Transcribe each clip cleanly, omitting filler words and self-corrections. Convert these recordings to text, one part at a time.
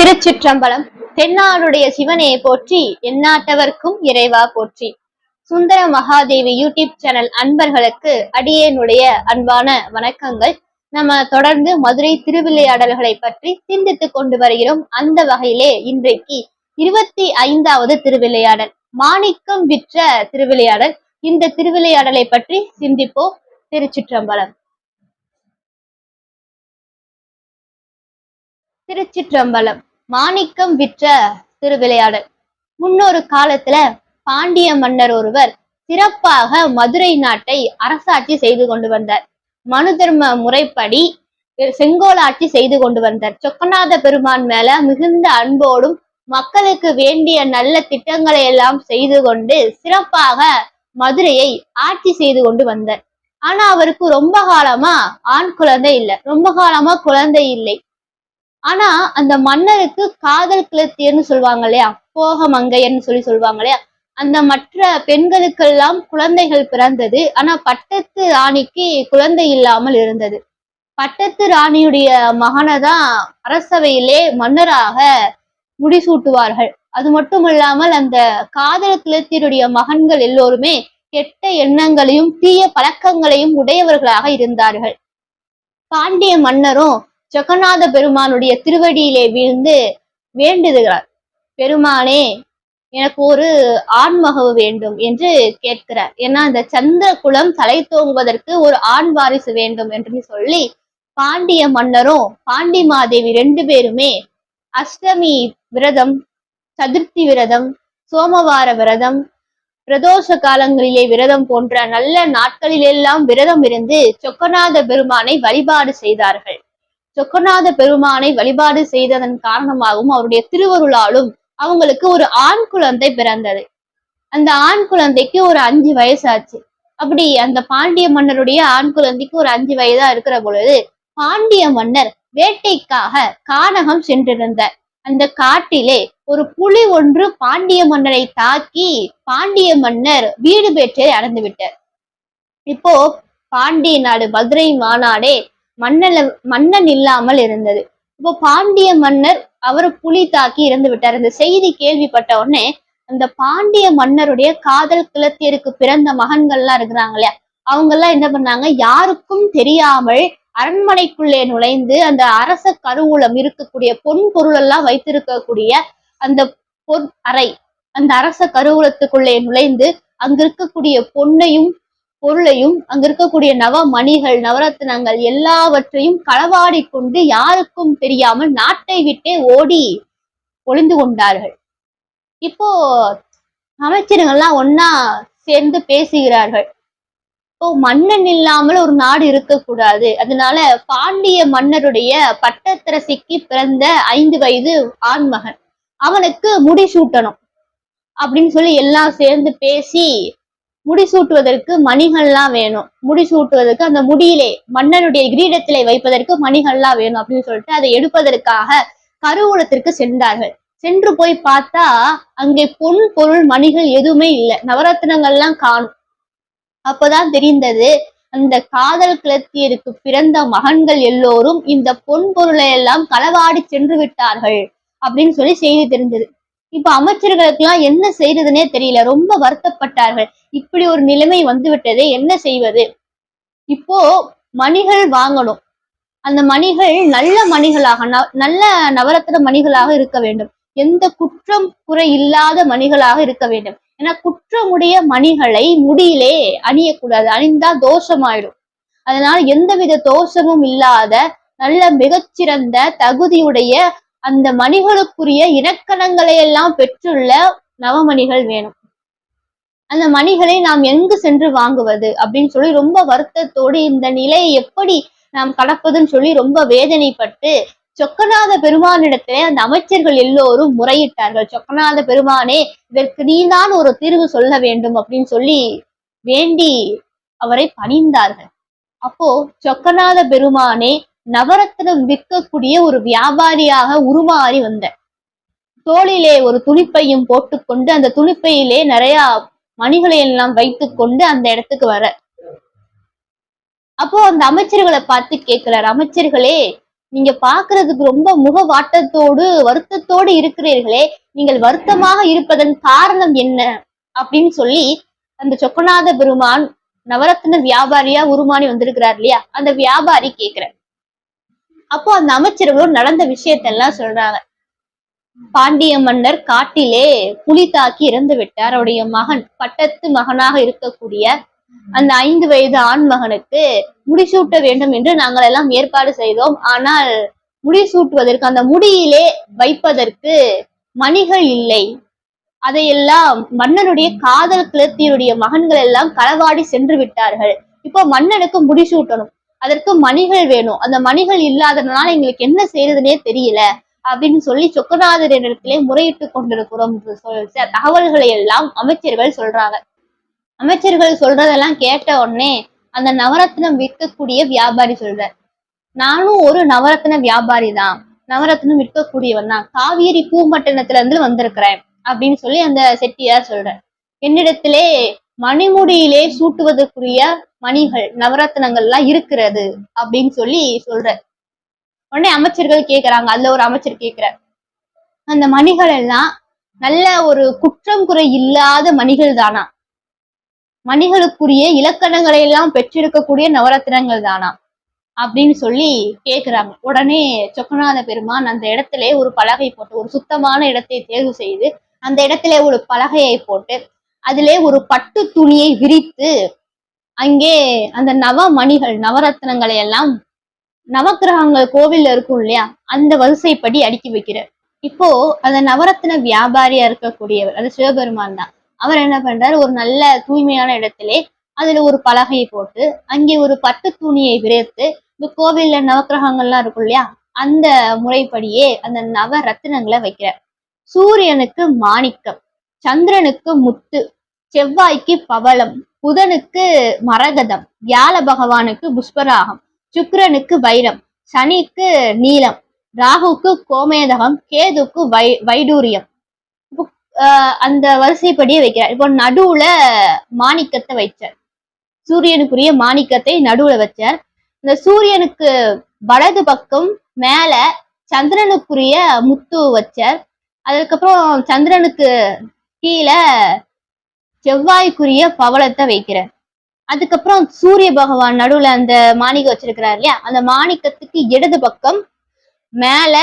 திருச்சிற்றம்பலம். தென்னாடுடைய சிவனே போற்றி, எந்நாட்டவர்க்கும் இறைவா போற்றி. சுந்தர மகாதேவி யூடியூப் சேனல் அன்பர்களுக்கு அடியேனுடைய அன்பான வணக்கங்கள். நம்ம தொடர்ந்து மதுரை திருவிளையாடல்களை பற்றி சிந்தித்துக் கொண்டு வருகிறோம். அந்த வகையிலே இன்றைக்கு 25வது திருவிளையாடல், மாணிக்கம் விற்ற திருவிளையாடல். இந்த திருவிளையாடலை பற்றி சிந்திப்போம். திருச்சிற்றம்பலம். திருச்சிற்றம்பலம். மாணிக்கம் விற்ற திருவிளையாடல். முன்னொரு காலத்துல பாண்டிய மன்னர் ஒருவர் சிறப்பாக மதுரை நாட்டை அரசாட்சி செய்து கொண்டு வந்தார். மனு தர்ம முறைப்படி செங்கோலாட்சி செய்து கொண்டு வந்தார். சொக்கநாத பெருமான் மேல மிகுந்த அன்போடும் மக்களுக்கு வேண்டிய நல்ல திட்டங்களை எல்லாம் செய்து கொண்டு சிறப்பாக மதுரையை ஆட்சி செய்து கொண்டு வந்தார். ஆனா அவருக்கு ரொம்ப காலமா ஆண் குழந்தை இல்லை, ரொம்ப காலமா குழந்தை இல்லை. ஆனா அந்த மன்னருக்கு காதல் கிளத்தியர்னு சொல்லுவாங்க இல்லையா, போகமங்கையர்னு சொல்லுவாங்க இல்லையா, அந்த மற்ற பெண்களுக்கெல்லாம் குழந்தைகள் பிறந்தது. ஆனா பட்டத்து ராணிக்கு குழந்தை இல்லாமல் இருந்தது. பட்டத்து ராணியுடைய மகனை தான் அரசவையிலே மன்னராக முடிசூட்டுவார்கள். அது மட்டும் இல்லாமல் அந்த காதல் கிளத்தியருடைய மகன்கள் எல்லோருமே கெட்ட எண்ணங்களையும் தீய பழக்கங்களையும் உடையவர்களாக இருந்தார்கள். பாண்டிய மன்னரும் சொக்கநாத பெருமானுடைய திருவடியிலே வீழ்ந்து வேண்டுகிறார். பெருமானே, எனக்கு ஒரு ஆண்மகவு வேண்டும் என்று கேட்கிறார். ஏன்னா அந்த சந்திர குலம் தலை தோங்குவதற்கு ஒரு ஆண் வாரிசு வேண்டும் என்று சொல்லி பாண்டிய மன்னரும் பாண்டி மாதேவி 2 பேருமே அஷ்டமி விரதம், சதுர்த்தி விரதம், சோமவார விரதம், பிரதோஷ காலங்களிலே விரதம் போன்ற நல்ல நாட்களிலெல்லாம் விரதம் இருந்து சொக்கநாத பெருமானை வழிபாடு செய்தார்கள். சொக்கநாத பெருமானை வழிபாடு செய்ததன் காரணமாகவும் அவருடைய திருவருளாலும் அவங்களுக்கு ஒரு ஆண் குழந்தை பிறந்தது. அந்த ஆண் குழந்தைக்கு ஒரு 5 வயசு ஆச்சு. அப்படி அந்த பாண்டிய மன்னருடைய ஆண் குழந்தைக்கு ஒரு 5 வயதா இருக்கிற பொழுது பாண்டிய மன்னர் வேட்டைக்காக கானகம் சென்றிருந்தார். அந்த காட்டிலே ஒரு புலி ஒன்று பாண்டிய மன்னரை தாக்கி பாண்டிய மன்னர் வீடு பெற்றே அடைந்து விட்டார். இப்போ பாண்டிய நாடு மதுரை மாநாடே மன்னன் இல்லாமல் இருந்தது. இப்போ பாண்டிய மன்னர் அவரை புலி தாக்கி இறந்து விட்டார். அந்த செய்தி கேள்விப்பட்ட உடனே அந்த பாண்டிய மன்னருடைய காதல் கிளத்தியருக்கு பிறந்த மகன்கள்லாம் இருக்கிறாங்க இல்லையா, அவங்க எல்லாம் என்ன பண்ணாங்க, யாருக்கும் தெரியாமல் அரண்மனைக்குள்ளே நுழைந்து அந்த அரச கருவூலம் இருக்கக்கூடிய பொன் பொருள் எல்லாம் வைத்திருக்கக்கூடிய அந்த பொன் அறை, அந்த அரச கருவூலத்துக்குள்ளே நுழைந்து அங்க இருக்கக்கூடிய பொன்னையும் பொருளையும் அங்க இருக்கக்கூடிய நவமணிகள், நவரத்னங்கள் எல்லாவற்றையும் களவாடி கொண்டு யாருக்கும் தெரியாமல் நாட்டை விட்டே ஓடி ஒளிந்து கொண்டார்கள். இப்போ அமைச்சர்கள்லாம் ஒன்னா சேர்ந்து பேசுகிறார்கள். இப்போ மன்னன் இல்லாமல் ஒரு நாடு இருக்கக்கூடாது, அதனால பாண்டிய மன்னருடைய பட்டத்தரசிக்கு பிறந்த 5 வயது ஆண்மகன், அவனுக்கு முடிசூட்டணும் அப்படின்னு சொல்லி எல்லாம் சேர்ந்து பேசி முடிசூட்டுவதற்கு மணிகள்லாம் வேணும், முடிசூட்டுவதற்கு அந்த முடியிலே மன்னனுடைய கிரீடத்திலே வைப்பதற்கு மணிகள்லாம் வேணும் அப்படின்னு சொல்லிட்டு அதை எடுப்பதற்காக கருவூலத்திற்கு சென்றார்கள். சென்று போய் பார்த்தா அங்கே பொன் பொருள் மணிகள் எதுவுமே இல்லை, நவரத்னங்கள்லாம் காணும். அப்பதான் தெரிந்தது, அந்த காதல் கிளத்தியருக்கு பிறந்த மகன்கள் எல்லோரும் இந்த பொன் பொருளை எல்லாம் களவாடி சென்று விட்டார்கள் அப்படின்னு சொல்லி செய்தி தெரிஞ்சது. இப்ப அமைச்சர்களுக்கு எல்லாம் என்ன செய்யறதுன்னே தெரியல, ரொம்ப வருத்தப்பட்டார்கள். இப்படி ஒரு நிலைமை வந்து விட்டதே, என்ன செய்வது? இப்போ மணிகள் வாங்கணும், அந்த மணிகள் நல்ல மணிகளாக, நல்ல நவரத்ன மணிகளாக இருக்க வேண்டும், எந்த குற்றம் குறை இல்லாத மணிகளாக இருக்க வேண்டும். ஏன்னா குற்றமுடைய மணிகளை முடியிலே அணியக்கூடாது, அணிந்தா தோஷமாயிடும். அதனால எந்தவித தோஷமும் இல்லாத நல்ல மிகச்சிறந்த தகுதியுடைய அந்த மணிகளுக்குரிய இலக்கணங்களை எல்லாம் பெற்றுள்ள நவமணிகள் வேணும். அந்த மணிகளை நாம் எங்கு சென்று வாங்குவது அப்படின்னு சொல்லி ரொம்ப வருத்தத்தோடு இந்த நிலையை எப்படி நாம் கடப்பதுன்னு சொல்லி ரொம்ப வேதனைப்பட்டு சொக்கநாத பெருமானிடத்திலே அந்த அமைச்சர்கள் எல்லோரும் முறையிட்டார்கள். சொக்கநாத பெருமானே, இதற்கு நீதான் ஒரு தீர்வு சொல்ல வேண்டும் அப்படின்னு சொல்லி வேண்டி அவரை பணிந்தார்கள். அப்போ சொக்கநாத பெருமானே நவரத்னம் விற்கக்கூடிய ஒரு வியாபாரியாக உருமாறி வந்த, தோளிலே ஒரு துணிப்பையும் போட்டுக்கொண்டு அந்த துணிப்பையிலே நிறைய மணிகளை எல்லாம் வைத்துக் கொண்டு அந்த இடத்துக்கு வர, அப்போ அந்த அமைச்சர்களை பார்த்து கேட்கிறார், அமைச்சர்களே, நீங்க பாக்குறதுக்கு ரொம்ப முகவாட்டத்தோடு வருத்தத்தோடு இருக்கிறீர்களே, நீங்கள் வருத்தமாக இருப்பதன் காரணம் என்ன அப்படின்னு சொல்லி அந்த சொக்கநாத பெருமான் நவரத்ன வியாபாரியா உருமாறி வந்திருக்கிறார் இல்லையா, அந்த வியாபாரி கேக்குறார். அப்போ அந்த அமைச்சர்களும் நடந்த விஷயத்தெல்லாம் சொல்றாங்க. பாண்டிய மன்னர் காட்டிலே புலி தாக்கி இறந்து விட்டார். அவருடைய மகன், பட்டத்து மகனாக இருக்கக்கூடிய அந்த 5 வயது ஆண் மகனுக்கு முடிசூட்ட வேண்டும் என்று நாங்கள் எல்லாம் ஏற்பாடு செய்தோம். ஆனால் முடிசூட்டுவதற்கு, அந்த முடியிலே வைப்பதற்கு மணிகள் இல்லை. அதையெல்லாம் மன்னனுடைய காதல் கிளர்த்தியுடைய மகன்கள் எல்லாம் களவாடி சென்று விட்டார்கள். இப்போ மன்னனுக்கு முடிசூட்டணும், அதற்கு மணிகள் வேணும். அந்த மணிகள் இல்லாததுனால எங்களுக்கு என்ன செய்யறதுனே தெரியல அப்படின்னு சொல்லி சொக்கநாதரிடத்திலே முறையிட்டு கொண்டிருக்கிறோம் தகவல்களை எல்லாம் அமைச்சர்கள் சொல்றாங்க. அமைச்சர்கள் சொல்றதெல்லாம் கேட்ட உடனே அந்த நவரத்னம் விற்கக்கூடிய வியாபாரி சொல்றார், நானும் ஒரு நவரத்ன வியாபாரி தான், நவரத்னம் விற்கக்கூடியவன் தான், காவேரி பூம்பட்டினத்துல இருந்து வந்திருக்கிறேன் அப்படின்னு சொல்லி அந்த செட்டியார் சொல்ற. என்னிடத்திலே மணிமுடியிலே சூட்டுவதற்குரிய மணிகள், நவரத்னங்கள் எல்லாம் இருக்கிறது அப்படின்னு சொல்லி சொல்ற. உடனே அமைச்சர்கள் கேக்குறாங்க. அதுல ஒரு அமைச்சர் கேக்குறார், அந்த மணிகள் எல்லாம் நல்ல ஒரு குற்றம் குறை இல்லாத மணிகள் தானா, மணிகளுக்குரிய இலக்கணங்களை எல்லாம் பெற்றிருக்கக்கூடிய நவரத்னங்கள் தானா அப்படின்னு சொல்லி கேக்குறாங்க. உடனே சொக்கநாத பெருமான் அந்த இடத்திலே ஒரு பலகை போட்டு, ஒரு சுத்தமான இடத்தை தேர்வு செய்து அந்த இடத்திலே ஒரு பலகையை போட்டு அதிலே ஒரு பட்டு துணியை விரித்து அங்கே அந்த நவமணிகள், நவரத்னங்களை எல்லாம் நவக்கிரகங்கள் கோவில்ல இருக்கும் இல்லையா, அந்த வரிசைப்படி அடுக்கி வைக்கிறார். இப்போ அந்த நவரத்ன வியாபாரியா இருக்கக்கூடியவர், அது சிவபெருமான் தான். அவர் என்ன பண்றாரு, ஒரு நல்ல தூய்மையான இடத்திலே அதுல ஒரு பலகையை போட்டு அங்கே ஒரு பட்டு துணியை விரைத்து, இந்த கோவில்ல நவக்கிரகங்கள்லாம் இருக்கும் இல்லையா, அந்த முறைப்படியே அந்த நவரத்தினங்களை வைக்கிறார். சூரியனுக்கு மாணிக்கம், சந்திரனுக்கு முத்து, செவ்வாய்க்கு பவளம், புதனுக்கு மரகதம், வியாழ பகவானுக்கு புஷ்பராகம், சுக்கிரனுக்கு வைரம், சனிக்கு நீலம், ராகுக்கு கோமேதகம், கேதுக்கு வைடூரியம். அந்த வரிசைப்படியே வைக்கிறார். இப்போ நடுவுல மாணிக்கத்தை வைச்சார், சூரியனுக்குரிய மாணிக்கத்தை நடுவுல வச்சார். இந்த சூரியனுக்கு வலது பக்கம் மேல சந்திரனுக்குரிய முத்து வச்சார். அதுக்கப்புறம் சந்திரனுக்கு கீழே செவ்வாய்க்குரிய பவளத்தை வைக்கிறார். அதுக்கப்புறம் சூரிய பகவான் நடுவுல அந்த மாணிக்கம் வச்சிருக்கிறார் இல்லையா, அந்த மாணிக்கத்துக்கு இடது பக்கம் மேல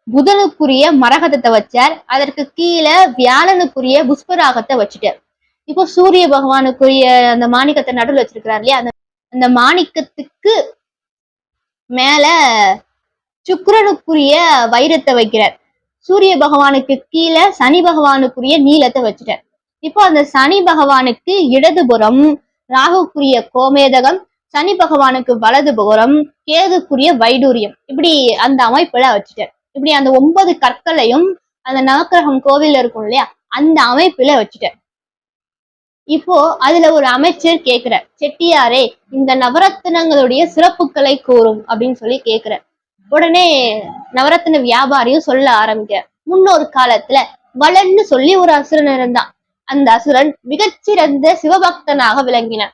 புதனுக்குரிய மரகதத்தை வச்சார். அதற்கு கீழே வியாழனுக்குரிய புஷ்பராகத்தை வச்சுட்டார். இப்போ சூரிய பகவானுக்குரிய அந்த மாணிக்கத்தை நடுவில் வச்சிருக்கிறார் இல்லையா, அந்த மாணிக்கத்துக்கு மேல சுக்கிரனுக்குரிய வைரத்தை வைக்கிறார். சூரிய பகவானுக்கு கீழே சனி பகவானுக்குரிய நீலத்தை வச்சுட்டார். இப்போ அந்த சனி பகவானுக்கு இடதுபுறம் ராகுக்குரிய கோமேதகம், சனி பகவானுக்கு வலதுபுறம் கேதுக்குரிய வைடூரியம், இப்படி அந்த அமைப்புல வச்சுட்டார். இப்படி அந்த 9 கற்களையும் அந்த நவக்கிரகம் கோவில் இருக்கும் இல்லையா, அந்த அமைப்புல வச்சுட்டார். இப்போ அதுல ஒரு அமைச்சர் கேக்குறார், செட்டியாரே இந்த நவரத்தினங்களுடைய சிறப்புகளை கூறும் அப்படின்னு சொல்லி கேக்குறார். உடனே நவரத்தின வியாபாரியும் சொல்ல ஆரம்பிக்கிறார். முன்னொரு காலத்துல வளன்னு சொல்லி ஒரு அசுரன் இருந்தான். அந்த அசுரன் மிகச்சிறந்த சிவபக்தனாக விளங்கினான்.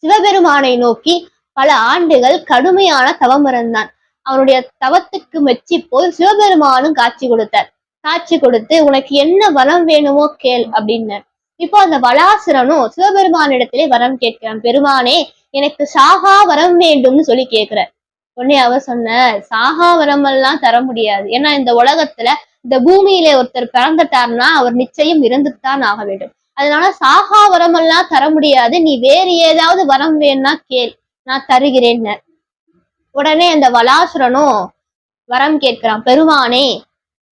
சிவபெருமானை நோக்கி பல ஆண்டுகள் கடுமையான தவம் இருந்தான். அவனுடைய தவத்துக்கு மெச்சி போய் சிவபெருமானும் காட்சி கொடுத்தார். காட்சி கொடுத்து உனக்கு என்ன வரம் வேணுமோ கேள் அப்படின்னார். இப்போ அந்த வலாசுரனும் சிவபெருமானிடத்திலே வரம் கேட்கிறான். பெருமானே எனக்கு சாகா வரம் வேண்டும்னு சொல்லி கேட்கிறார். உடனே அவர் சொன்ன, சாகா வரம் எல்லாம் தர முடியாது. ஏன்னா இந்த உலகத்துல இந்த பூமியில ஒருத்தர் பிறந்துட்டார்னா அவர் நிச்சயம் இறந்துத்தான் ஆக வேண்டும். அதனால சாகா வரம் எல்லாம் தர முடியாது, நீ வேறு ஏதாவது வரம் வேணும்னா கேள், நான் தருகிறேன். உடனே அந்த வலாசுரனும் வரம் கேட்கிறான். பெருமானே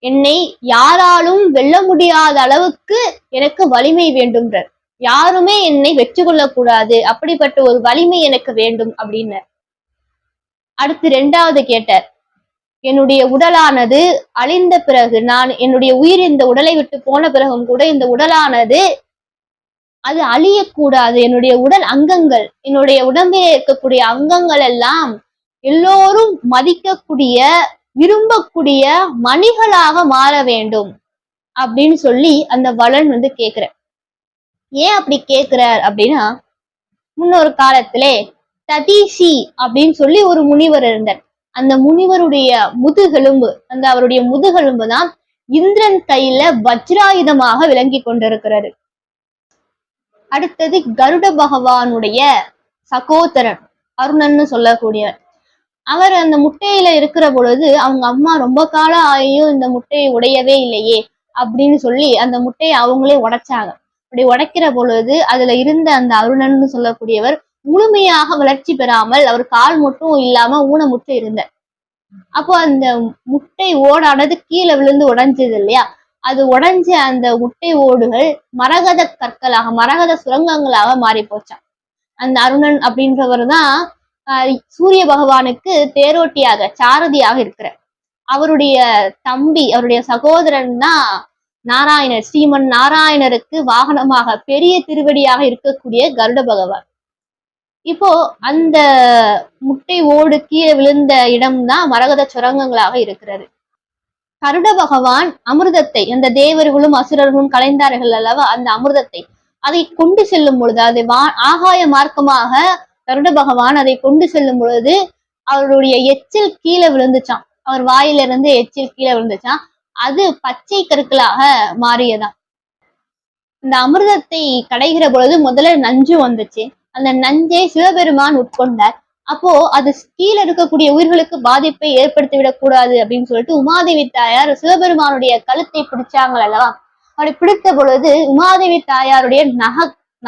என்னை யாராலும் வெல்ல முடியாத அளவுக்கு எனக்கு வலிமை வேண்டும்ன்றார். யாருமே என்னை வெற்றி கொள்ளக்கூடாது, அப்படிப்பட்ட ஒரு வலிமை எனக்கு வேண்டும் அப்படின்னு. அடுத்து 2வது கேட்டார், என்னுடைய உடலானது அழிந்த பிறகு, நான் என்னுடைய உயிர் இந்த உடலை விட்டு போன பிறகும் கூட இந்த உடலானது அது அழியக்கூடாது. என்னுடைய உடல் அங்கங்கள், என்னுடைய உடம்பிலே இருக்கக்கூடிய அங்கங்கள் எல்லாம் எல்லோரும் மதிக்கக்கூடிய விரும்பக்கூடிய மணிகளாக மாற வேண்டும் அப்படின்னு சொல்லி அந்த வளன் கேக்குற. ஏன் அப்படி கேக்குறார் அப்படின்னா, முன்னொரு காலத்திலே ததீசி அப்படின்னு சொல்லி ஒரு முனிவர் இருந்தார். அந்த முனிவருடைய முதுகெலும்பு, அந்த அவருடைய முதுகெலும்பு தான் இந்திரன் கையில வஜ்ராயுதமாக விளங்கி கொண்டிருக்கிறது. அடுத்தது கருட பகவானுடைய சகோதரன் அருணன்னு சொல்லக்கூடியவர். அவர் அந்த முட்டையில இருக்கிற பொழுது அவங்க அம்மா ரொம்ப காலம் ஆகியும் இந்த முட்டையை உடையவே இல்லையே அப்படின்னு சொல்லி அந்த முட்டையை அவங்களே உடைச்சாங்க. அப்படி உடைக்கிற பொழுது அதுல இருந்த அந்த அருணன்னு சொல்லக்கூடியவர் முழுமையாக வளர்ச்சி பெறாமல் அவர் கால் மட்டும் இல்லாம ஊனமுற்று இருந்தார். அப்போ அந்த முட்டை ஓடானது கீழே விழுந்து உடைஞ்சது இல்லையா, அது உடைஞ்ச அந்த முட்டை ஓடுகள் மரகத கற்களாக, மரகத சுரங்கங்களாக மாறி போச்சான். அந்த அருணன் அப்படின்றவர் தான் சூரிய பகவானுக்கு தேரோட்டியாக, சாரதியாக இருக்கிறார். அவருடைய தம்பி, அவருடைய சகோதரன் தான் நாராயணர். ஸ்ரீமன் நாராயணருக்கு வாகனமாக பெரிய திருவடியாக இருக்கக்கூடிய கருட பகவான். இப்போ அந்த முட்டை ஓடு கீழே விழுந்த இடம்தான் மரகத சுரங்கங்களாக இருக்கிறது. கருட பகவான் அமிர்தத்தை, அந்த தேவர்களும் அசுரர்களும் கலைந்தார்கள் அல்லவா, அந்த அமிர்தத்தை அதை கொண்டு செல்லும் பொழுது, அது ஆகாய மார்க்கமாக கருட பகவான் அதை கொண்டு செல்லும் பொழுது அவருடைய எச்சில் கீழே விழுந்துச்சான். அவர் வாயிலிருந்து எச்சில் கீழே விழுந்துச்சான். அது பச்சை கற்களாக மாறியதான். இந்த அமிர்தத்தை கடைகிற பொழுது முதல்ல நஞ்சு வந்துச்சு. அந்த நஞ்சை சிவபெருமான் உட்கொண்டார். அப்போ அது கீழே இருக்கக்கூடிய உயிர்களுக்கு பாதிப்பை ஏற்படுத்தி விடக்கூடாது அப்படின்னு சொல்லிட்டு உமாதேவி தாயார் சிவபெருமானுடைய கழுத்தை பிடிச்சாங்கள் அல்லவா. அப்படி பிடித்த பொழுது உமாதேவி தாயாருடைய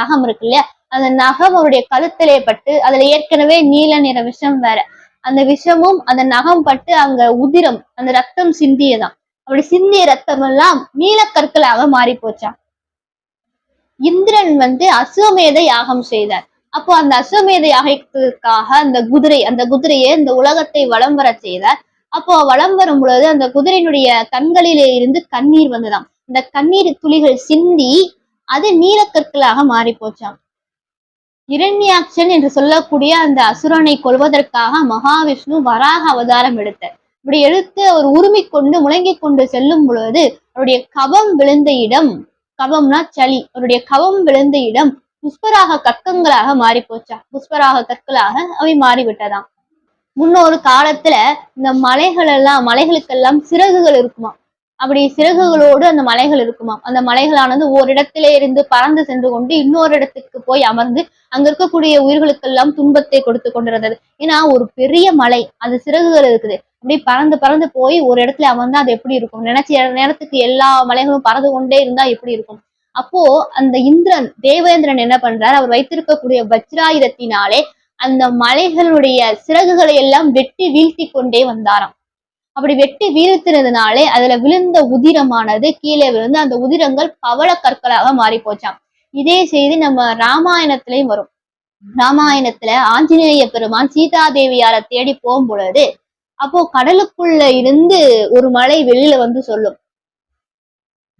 நகம் இருக்கு இல்லையா, அந்த நகம் அவருடைய கழுத்திலே பட்டு, அதுல ஏற்கனவே நீல நிற விஷம் வேற, அந்த விஷமும் அந்த நகம் பட்டு அங்க உதிரம், அந்த ரத்தம் சிந்தியதான். அப்படி சிந்திய ரத்தம் எல்லாம் நீலக்கற்களாக மாறி போச்சான். இந்திரன் அசுவமேத யாகம் செய்தார். அப்போ அந்த அசுவமேத யாகத்திற்காக அந்த குதிரையை இந்த உலகத்தை வலம் வர செய்தார். அப்போ வலம் வரும் பொழுது அந்த குதிரையினுடைய கண்களிலே இருந்து கண்ணீர் வந்ததாம். இந்த கண்ணீர் துளிகள் சிந்தி அது நீலக்கற்களாக மாறி போச்சாம். இரண்யாட்சன் என்று சொல்லக்கூடிய அந்த அசுரனை கொள்வதற்காக மகாவிஷ்ணு வராக அவதாரம் எடுத்தார். இப்படி எடுத்து அவர் உருமிக் கொண்டு முழங்கிக் கொண்டு செல்லும் பொழுது அவருடைய கபம் விழுந்த இடம், கபம்னா சளி, அவருடைய கபம் விழுந்த இடம் புஷ்பராக கற்கங்களாக மாறி போச்சா, புஷ்பராக கற்களாக அவை மாறிவிட்டதாம். முன்னொரு காலத்துல இந்த மலைகளுக்கெல்லாம் சிறகுகள் இருக்குமா. அப்படி சிறகுகளோடு அந்த மலைகள் இருக்குமா. அந்த மலைகளானது ஓரிடத்திலே இருந்து பறந்து சென்று கொண்டு இன்னொரு இடத்துக்கு போய் அமர்ந்து அங்க இருக்கக்கூடிய உயிர்களுக்கெல்லாம் துன்பத்தை கொடுத்து கொண்டிருந்தது. ஏன்னா ஒரு பெரிய மலை, அது சிறகுகள் இருக்குது, அப்படி பறந்து பறந்து போய் ஒரு இடத்துல அமர்ந்தா அது எப்படி இருக்கும், நினைச்ச நேரத்துக்கு எல்லா மலைகளும் பறந்து கொண்டே இருந்தா எப்படி இருக்கும். அப்போ அந்த இந்திரன், தேவேந்திரன் என்ன பண்றார், அவர் வைத்திருக்கக்கூடிய வஜ்ராயுதத்தினாலே அந்த மலைகளுடைய சிறகுகளை எல்லாம் வெட்டி வீழ்த்தி கொண்டே வந்தாராம். அப்படி வெட்டி வீழ்த்தினதுனாலே அதுல விழுந்த உதிரமானது கீழே விழுந்து அந்த உதிரங்கள் பவள கற்களாக மாறி போச்சாம். இதே செய்தி நம்ம ராமாயணத்திலையும் வரும். ராமாயணத்துல ஆஞ்சநேய பெருமான் சீதா தேவியார தேடி போகும் பொழுது அப்போ கடலுக்குள்ள இருந்து ஒரு மலை வெளியில சொல்லும்,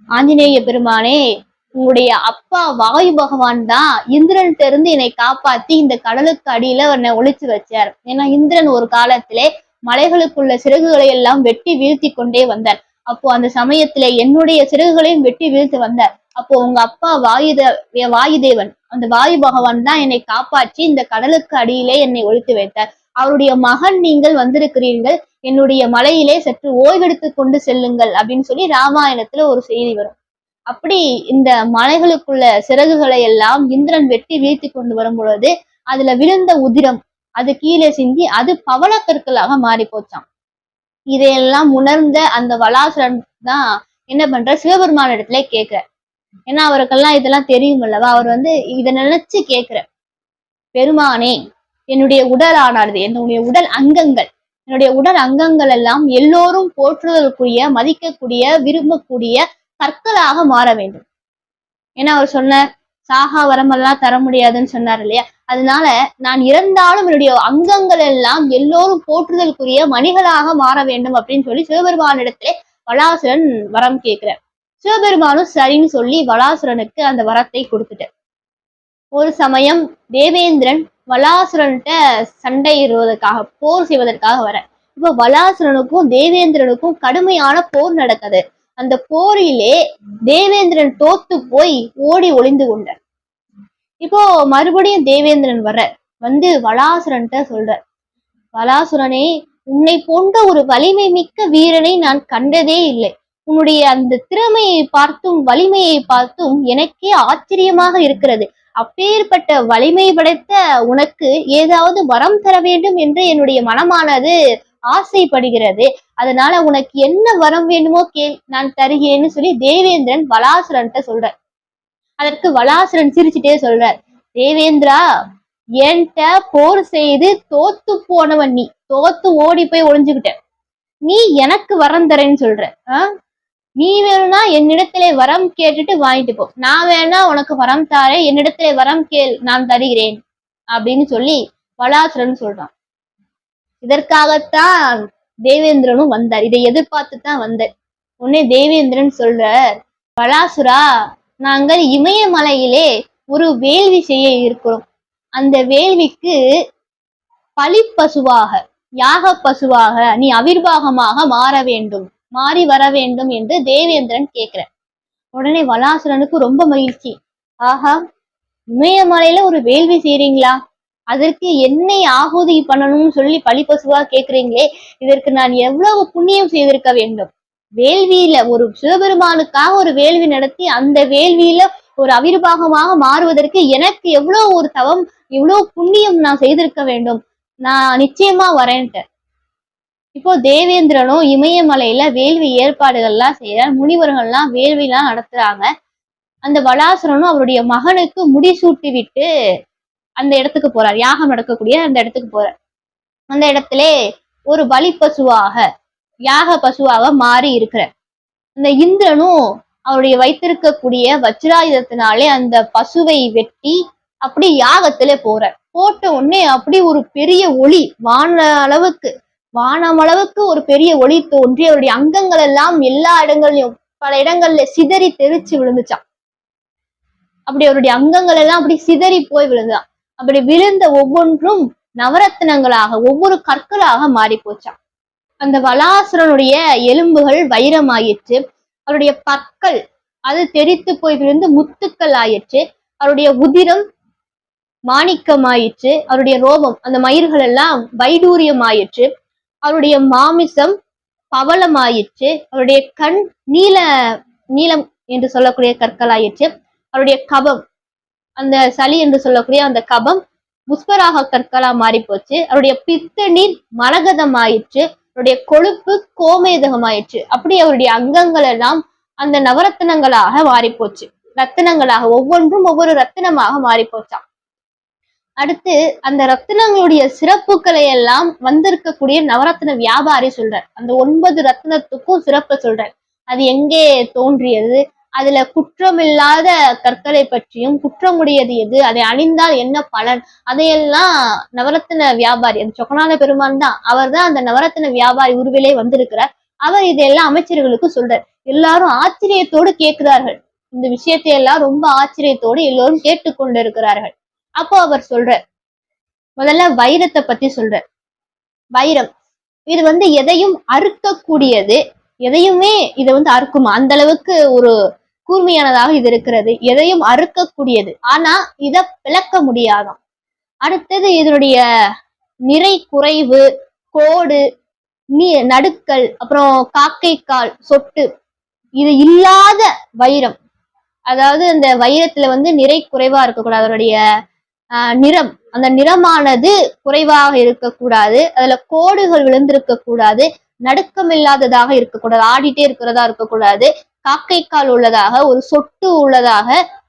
ஆஞ்சநேய பெருமானே, உங்களுடைய அப்பா வாயு பகவான் தான் இந்திரன் இருந்து என்னை காப்பாத்தி இந்த கடலுக்கு அடியில என்னை ஒளிச்சு வச்சார். ஏன்னா இந்திரன் ஒரு காலத்திலே மலைகளுக்குள்ள சிறகுகளை எல்லாம் வெட்டி வீழ்த்தி கொண்டே வந்தார். அப்போ அந்த சமயத்திலே என்னுடைய சிறகுகளையும் வெட்டி வீழ்த்து வந்தார். அப்போ உங்க அப்பா வாயுதேவன், அந்த வாயு பகவான் தான் என்னை காப்பாற்றி இந்த கடலுக்கு அடியிலே என்னை ஒழித்து வைத்தார். அவருடைய மகன் நீங்கள் வந்திருக்கிறீர்கள், என்னுடைய மலையிலே சற்று ஓய்வெடுத்து கொண்டு செல்லுங்கள் அப்படின்னு சொல்லி ராமாயணத்துல ஒரு செய்தி வரும். அப்படி இந்த மலைகளுக்குள்ள சிறகுகளை எல்லாம் இந்திரன் வெட்டி வீழ்த்தி கொண்டு வரும் பொழுது அதுல விழுந்த உதிரம் அது கீழே சிந்தி அது பவளக்கற்களாக மாறி போச்சான். இதையெல்லாம் உணர்ந்த அந்த வலாசுரன் தான் என்ன பண்ற, சிவபெருமான இடத்துல கேட்கிற. ஏன்னா அவருக்கெல்லாம் இதெல்லாம் தெரியும் அல்லவா. அவர் இதை நினைச்சு கேட்கிற, பெருமானே, என்னுடைய உடலானது, என்னுடைய உடல் அங்கங்கள் எல்லாம் எல்லோரும் போற்றுதலுக்குரிய, மதிக்கக்கூடிய, விரும்பக்கூடிய கற்களாக மாற வேண்டும். ஏன்னா அவர் சொன்னார், சாகா வரமெல்லாம் தர முடியாதுன்னு சொன்னார் இல்லையா. அதனால நான் இறந்தாலும் என்னுடைய அங்கங்கள் எல்லாம் எல்லோரும் போற்றுதலுக்குரிய மணிகளாக மாற வேண்டும் அப்படின்னு சொல்லி சிவபெருமானிடத்திலே வலாசுரன் வரம் கேட்கிறார். சிவபெருமானும் சரின்னு சொல்லி வலாசுரனுக்கு அந்த வரத்தை கொடுத்துட்டார். ஒரு சமயம் தேவேந்திரன் வலாசுரன்கிட்ட சண்டையிடுவதற்காக, போர் செய்வதற்காக வர. இப்ப வலாசுரனுக்கும் தேவேந்திரனுக்கும் கடுமையான போர் நடக்குது. அந்த போரிலே தேவேந்திரன் தோத்து போய் ஓடி ஒளிந்து கொண்டார். இப்போ மறுபடியும் தேவேந்திரன் வர வலாசுரன்ட்ட சொல்றார், வலாசுரனே, உன்னை போன்ற ஒரு வலிமை மிக்க வீரனை நான் கண்டதே இல்லை. உன்னுடைய அந்த திறமையை பார்த்தும் வலிமையை பார்த்தும் எனக்கே ஆச்சரியமாக இருக்கிறது. அப்பேற்பட்ட வலிமை படைத்த உனக்கு ஏதாவது வரம் தர வேண்டும் என்று என்னுடைய மனமானது ஆசைப்படுகிறது. அதனால உனக்கு என்ன வரம் வேண்டுமோ கேள், நான் தருகிறேன்னு சொல்லி தேவேந்திரன் வலாசுரன்ட்ட சொல்றார். அதற்கு வலாசுரன் சிரிச்சுட்டே சொல்றார், தேவேந்திரா, என்கிட்ட போர் செய்து தோத்து போனவன் நீ, தோத்து ஓடி போய் ஒளிஞ்சுக்கிட்ட. நீ எனக்கு வரம் தரேன்னு சொல்ற. நீ வேணும்னா என்னிடத்திலே வரம் கேட்டுட்டு வாங்கிட்டு போ, நான் வேணா உனக்கு வரம் தாரேன், என்னிடத்திலே வரம் கேள், நான் தருகிறேன் அப்படின்னு சொல்லி வலாசுரன் சொல்றான். இதற்காகத்தான் தேவேந்திரனும் வந்தார். இதை எதிர்பார்த்துதான் வந்தார். உடனே தேவேந்திரன் சொல்ற, வலாசுரா, நாங்கள் இமயமலையிலே ஒரு வேள்வி செய்ய இருக்கிறோம். அந்த வேள்விக்கு பலிப்பசுவாக, யாக பசுவாக நீ அவிர்வாகமாக மாற வேண்டும், மாறி வர வேண்டும் என்று தேவேந்திரன் கேட்கிற. உடனே வலாசுரனுக்கு ரொம்ப மகிழ்ச்சி. ஆஹா, இமயமலையில ஒரு வேள்வி செய்றீங்களா? அதற்கு என்னை ஆகுதி பண்ணணும்னு சொல்லி பலிப்பசுவா கேக்குறீங்களே, இதற்கு நான் எவ்வளவு புண்ணியம் செய்திருக்க வேண்டும். வேள்வியில ஒரு சிவபெருமானுக்காக ஒரு வேள்வி நடத்தி அந்த வேள்வியில ஒரு அவிர்வாகமாக மாறுவதற்கு எனக்கு எவ்வளவு ஒரு தவம், இவ்வளவு புண்ணியம் நான் செய்திருக்க வேண்டும். நான் நிச்சயமா வரேன்ட்டு. இப்போ தேவேந்திரனும் இமயமலையில வேள்வி ஏற்பாடுகள்லாம் செய்யற, முனிவர்கள்லாம் வேள்விலாம் நடத்துறாங்க. அந்த வலாசுரனும் அவருடைய மகனுக்கு முடிசூட்டி விட்டு அந்த இடத்துக்கு போறார். யாகம் நடக்கக்கூடிய அந்த இடத்துக்கு போறார். அந்த இடத்துல ஒரு பலி பசுவாக, யாக பசுவாக மாறி இருக்கிற அந்த இந்திரனும் அவருடைய வைத்திருக்கக்கூடிய வஜ்ராயுதத்தினாலே அந்த பசுவை வெட்டி அப்படி யாகத்துல போறார். போட்ட உடனே அப்படி ஒரு பெரிய ஒளி, வானம் அளவுக்கு ஒரு பெரிய ஒளி தோன்றி அவருடைய அங்கங்கள் எல்லாம் எல்லா இடங்கள்லயும் பல இடங்கள்ல சிதறி தெரிச்சு விழுந்துச்சான். அப்படி அவருடைய அங்கங்கள் எல்லாம் அப்படி சிதறி போய் விழுந்தான். அப்படி விழுந்த ஒவ்வொன்றும் நவரத்தினங்களாக, ஒவ்வொரு கற்களாக மாறி போச்சான். அந்த வலாசுரனுடைய எலும்புகள் வைரமாயிற்று. அவருடைய பற்கள் அது தெரித்து போய் விழுந்து முத்துக்கள் ஆயிற்று. அவருடைய உதிரம் மாணிக்கமாயிற்று. அவருடைய ரோமம், அந்த மயிர்கள் எல்லாம் வைடூரியம் ஆயிற்று. அவருடைய மாமிசம் பவளமாயிற்று. அவருடைய கண் நீலம் என்று சொல்லக்கூடிய கற்களாயிற்று. அவருடைய கபம், அந்த சளி என்று சொல்லக்கூடிய அந்த கபம் புஷ்பராக கற்களா மாறி போச்சு. அவருடைய பித்த நீர் மரகதம் ஆயிற்று. அவருடைய கொழுப்பு கோமேதகமாயிற்று. அப்படி அவருடைய அங்கங்கள் எல்லாம் அந்த நவரத்தினங்களாக மாறி போச்சு. ரத்தினங்களாக, ஒவ்வொன்றும் ஒவ்வொரு ரத்தினமாக மாறி போச்சான். அடுத்து அந்த ரத்தினங்களுடைய சிறப்புகளை எல்லாம் வந்திருக்கக்கூடிய நவரத்தின வியாபாரி சொல்றார். அந்த 9 ரத்தினத்துக்கும் சிறப்பு சொல்றார். அது எங்கே தோன்றியது, அதுல குற்றமில்லாத கற்களை பற்றியும், குற்றமுடையது எது, அதை அணிந்தால் என்ன பலன், அதையெல்லாம் நவரத்தின வியாபாரி, அந்த சொக்கநாத பெருமான் தான், அவர் தான் அந்த நவரத்தின வியாபாரி உருவிலே வந்திருக்கிறார். அவர் இதையெல்லாம் அமைச்சர்களுக்கு சொல்றார். எல்லாரும் ஆச்சரியத்தோடு கேட்கிறார்கள். இந்த விஷயத்தை எல்லாம் ரொம்ப ஆச்சரியத்தோடு எல்லோரும் கேட்டுக்கொண்டு இருக்கிறார்கள். அப்போ அவர் சொல்றார், முதல்ல வைரத்தை பத்தி சொல்றார். வைரம் இது எதையும் அறுக்கக்கூடியது, எதையுமே இதை அறுக்குமா, அந்த அளவுக்கு ஒரு கூர்மையானதாக இது இருக்கிறது. எதையும் அறுக்கக்கூடியது, ஆனா இத பிளக்க முடியாதாம். அடுத்தது இதனுடைய நிறை குறைவு, கோடு, நடுக்கல், அப்புறம் காக்கை கால், சொட்டு, இது இல்லாத வைரம். அதாவது அந்த வைரத்துல நிறை குறைவா இருக்கக்கூடாது. அதனுடைய நிறம், அந்த நிறமானது குறைவாக இருக்கக்கூடாது. அதுல கோடுகள் விழுந்திருக்க கூடாது. நடுக்கம் இல்லாததாக இருக்கக்கூடாது. ஆடிட்டே இருக்கிறதா இருக்கக்கூடாது. காக்கை கால் உள்ளதாக, ஒரு சொட்டு உள்ளதாக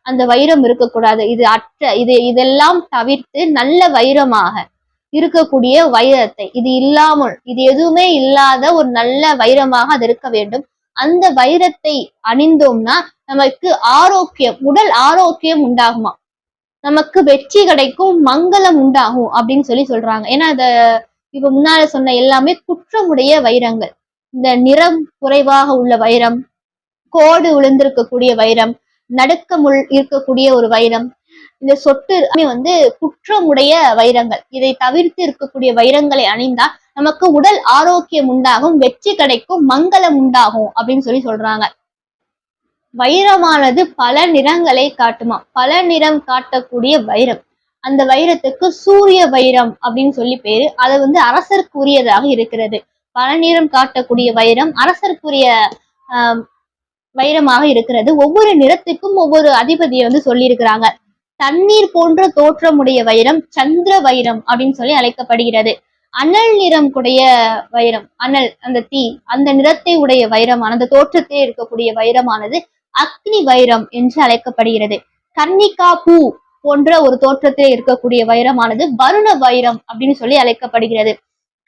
அந்த வைரம் இருக்கக்கூடாது. இதெல்லாம் தவிர்த்து நல்ல வைரமாக இருக்கக்கூடிய வைரத்தை, இது இல்லாமல், இது எதுவுமே இல்லாத ஒரு நல்ல வைரமாக அது இருக்க வேண்டும். அந்த வைரத்தை அணிந்தோம்னா நமக்கு ஆரோக்கியம், உடல் ஆரோக்கியம் உண்டாகுமா, நமக்கு வெற்றி கிடைக்கும், மங்களம் உண்டாகும் அப்படின்னு சொல்றாங்க. ஏன்னா இப்ப முன்னால சொன்ன எல்லாமே குற்றமுடைய வைரங்கள். இந்த நிறம் குறைவாக உள்ள வைரம், கோடு விழுந்திருக்கக்கூடிய வைரம், நடுக்கம் இருக்கக்கூடிய ஒரு வைரம், இந்த சொட்டு குற்றமுடைய வைரங்கள். இதை தவிர்த்து இருக்கக்கூடிய வைரங்களை அணிந்தா நமக்கு உடல் ஆரோக்கியம் உண்டாகும், வெற்றி கிடைக்கும், மங்களம் உண்டாகும் அப்படின்னு சொல்றாங்க. வைரமானது பல நிறங்களை காட்டுமா, பல நிறம் காட்டக்கூடிய வைரம். அந்த வைரத்துக்கு சூரிய வைரம் அப்படின்னு சொல்லி பேரு. அது வந்து அரசருக்குரியதாக இருக்கிறது. பல நிறம் காட்டக்கூடிய வைரம் அரசருக்குரிய ஆஹ் வைரமாக இருக்கிறது. ஒவ்வொரு நிறத்துக்கும் ஒவ்வொரு அதிபதியை வந்து சொல்லியிருக்கிறாங்க. தண்ணீர் போன்ற தோற்றமுடைய வைரம் சந்திர வைரம் அப்படின்னு சொல்லி அழைக்கப்படுகிறது. அனல் நிறம் கூடிய வைரம், அனல் அந்த தீ, அந்த நிறத்தை உடைய வைரமானது, அந்த தோற்றத்தே இருக்கக்கூடிய வைரமானது அக்னி வைரம் என்று அழைக்கப்படுகிறது. கர்ணிகா பூ போன்ற ஒரு தோற்றத்தில் இருக்கக்கூடிய வைரமானது வருண வைரம் அப்படின்னு சொல்லி அழைக்கப்படுகிறது.